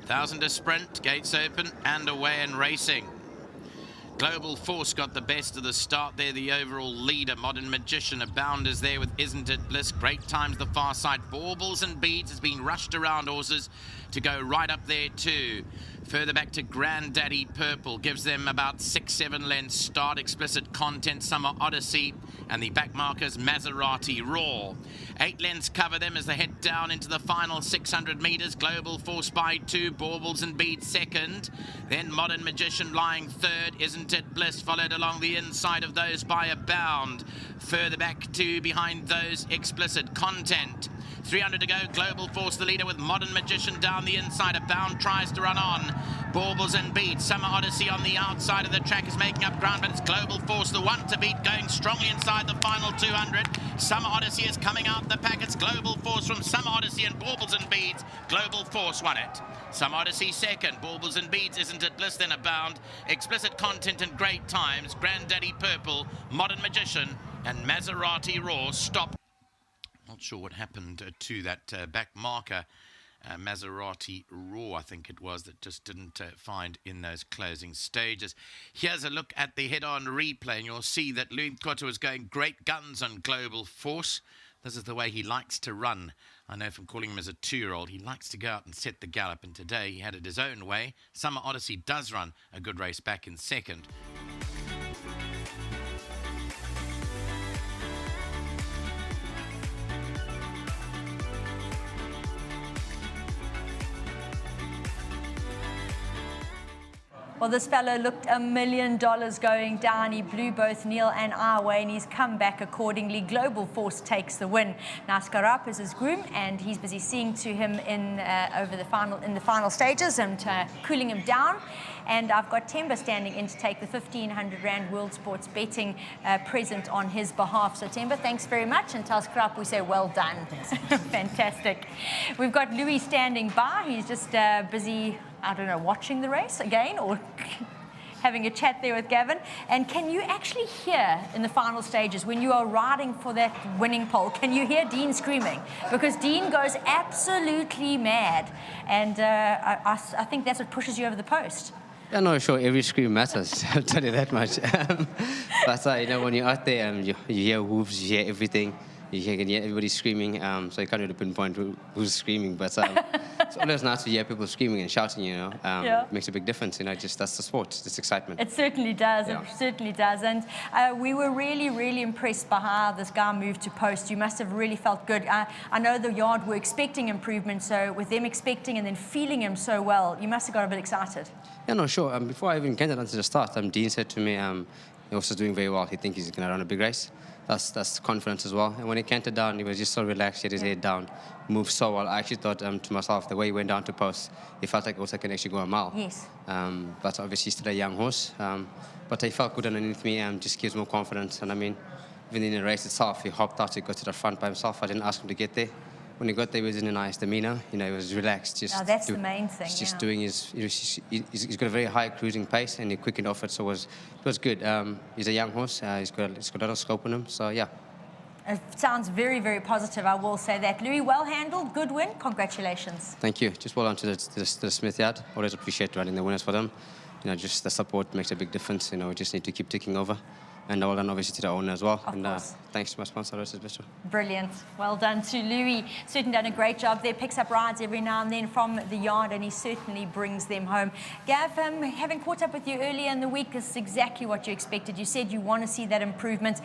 1,000 to sprint, gates open and away and racing. Global Force got the best of the start there, the overall leader. Modern Magician, Abound is there with Isn't It Bliss. Great times the far side. Baubles and Beads has been rushed around horses to go right up there too. Further back to Granddaddy Purple, gives them about 6-7 lengths start. Explicit Content, Summer Odyssey, and the back markers Maserati Raw. 8 lengths cover them as they head down into the final 600 metres. Global Force by 2, Baubles and Beads second. Then Modern Magician lying third. Isn't It Bliss followed along the inside of those by Abound. Further back to behind those, Explicit Content. 300 to go, Global Force the leader with Modern Magician down the inside. Abound tries to run on. Baubles and Beats. Summer Odyssey on the outside of the track is making up ground, but it's Global Force, the one to beat, going strongly inside the final 200. Summer Odyssey is coming out the pack. It's Global Force from Summer Odyssey and Baubles and Beads. Global Force won it. Summer Odyssey second. Baubles and Beads, Isn't It Bliss, then Abound. Explicit Content and Great Times. Granddaddy Purple, Modern Magician, and Maserati Raw stop. Not sure what happened to that back marker. Maserati Raw, I think it was, that just didn't find in those closing stages. Here's a look at the head-on replay, and you'll see that Louis Koto was going great guns on Global Force. This is the way he likes to run. I know from calling him as a 2-year-old, he likes to go out and set the gallop, and today he had it his own way. Summer Odyssey does run a good race back in second. Well, this fellow looked $1 million going down. He blew both Neil and I away, and he's come back accordingly. Global Force takes the win. Now, Skarap is his groom, and he's busy seeing to him in the final stages and cooling him down. And I've got Temba standing in to take the 1,500 Rand World Sports betting present on his behalf. So, Temba, thanks very much. And tell Skarap we say well done. Fantastic. We've got Louis standing by. He's just busy, I don't know, watching the race again or having a chat there with Gavin. And can you actually hear in the final stages when you are riding for that winning pole, can you hear Dean screaming? Because Dean goes absolutely mad. And I think that's what pushes you over the post. Yeah, no, sure. Every scream matters. I'll tell you that much. But you know, when you're out there, you hear hooves, you hear everything. You can hear everybody screaming. So you can't really pinpoint who's screaming. But it's always nice to hear people screaming and shouting. You know, It makes a big difference. You know, just that's the sport. It's excitement. It certainly does. Yeah. It certainly does. And we were really, really impressed by how this guy moved to post. You must have really felt good. I know the yard were expecting improvement. So with them expecting and then feeling him so well, you must have got a bit excited. Yeah, no, sure. Before I even came down to the start, Dean said to me, he was doing very well. He thinks he's going to run a big race. That's confidence as well. And when he cantered down, he was just so relaxed. He had his head down, moved so well. I actually thought to myself, the way he went down to post, he felt like also can actually go a mile. Yes. But obviously he's still a young horse. But he felt good underneath me and just gives more confidence. And I mean, even in the race itself, he hopped out, he got to the front by himself. I didn't ask him to get there. When he got there, he was in a nice demeanor. You know, he was relaxed. That's the main thing. Just doing his. He's got a very high cruising pace, and he quickened off it, so it was good. He's a young horse. He's got a lot of scope in him. So yeah. It sounds very, very positive. I will say that. Louis, well handled, good win. Congratulations. Thank you. Just well done to the Smith Yard. Always appreciate running the winners for them. You know, just the support makes a big difference. You know, we just need to keep ticking over. And well done, obviously, to the owner as well. Of course. Thanks to my sponsor, Roses Bistro. Brilliant. Well done to Louis. Certainly done a great job there. Picks up rides every now and then from the yard, and he certainly brings them home. Gav, having caught up with you earlier in the week, this is exactly what you expected. You said you want to see that improvement.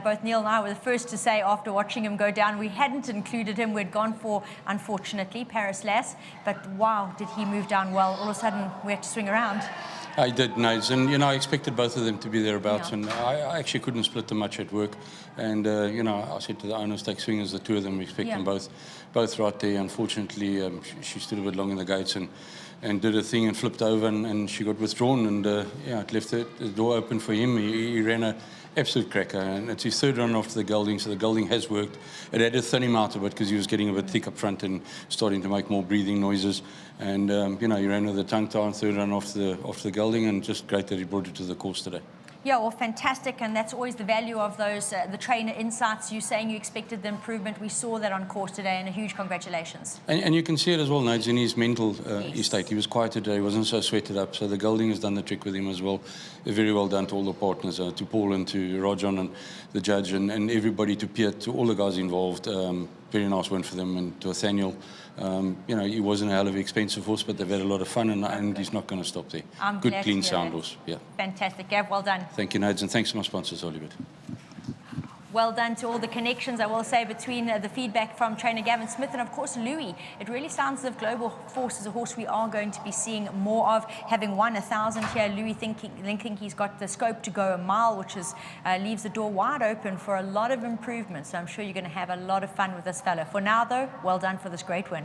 Both Neil and I were the first to say after watching him go down, we hadn't included him. We'd gone for, unfortunately, Paris Lass. But wow, did he move down well. All of a sudden, we had to swing around. I did, Nate, and you know I expected both of them to be thereabouts, Yeah. and I actually couldn't split them much at work, and you know I said to the owners, take swingers, the two of them, expect them both right there. Unfortunately, she stood a bit long in the gates and did a thing and flipped over, and she got withdrawn, and yeah, it left the door open for him. He ran a absolute cracker, and it's his third run after the gelding, so the gelding has worked. It had to thin him out a bit because he was getting a bit thick up front and starting to make more breathing noises. And you know, he ran with the tongue tie on third run after the gelding, and just great that he brought it to the course today. Yeah, well, fantastic, and that's always the value of those, the trainer insights. You saying you expected the improvement. We saw that on course today, and a huge congratulations. And you can see it as well, Nigel, in his mental Yes. state. He was quiet today, he wasn't so sweated up, so the gelding has done the trick with him as well. Very well done to all the partners, to Paul and to Rajan and the judge and everybody, to Piet, to all the guys involved. Very nice win for them, and to Nathaniel. You know, he wasn't a hell of an expensive horse, but they've had a lot of fun, and he's not going to stop there. I'm Good, glad clean, to hear sound that. horse. Yeah. Fantastic, Gav, well done. Thank you, Nigel, and thanks to my sponsors, Hollywood. Well done to all the connections, I will say, between the feedback from trainer Gavin Smith and, of course, Louis. It really sounds as if Global Force is a horse we are going to be seeing more of. Having won 1,000 here, Louis thinking he's got the scope to go a mile, which is leaves the door wide open for a lot of improvement. So I'm sure you're going to have a lot of fun with this fellow. For now, though, well done for this great win.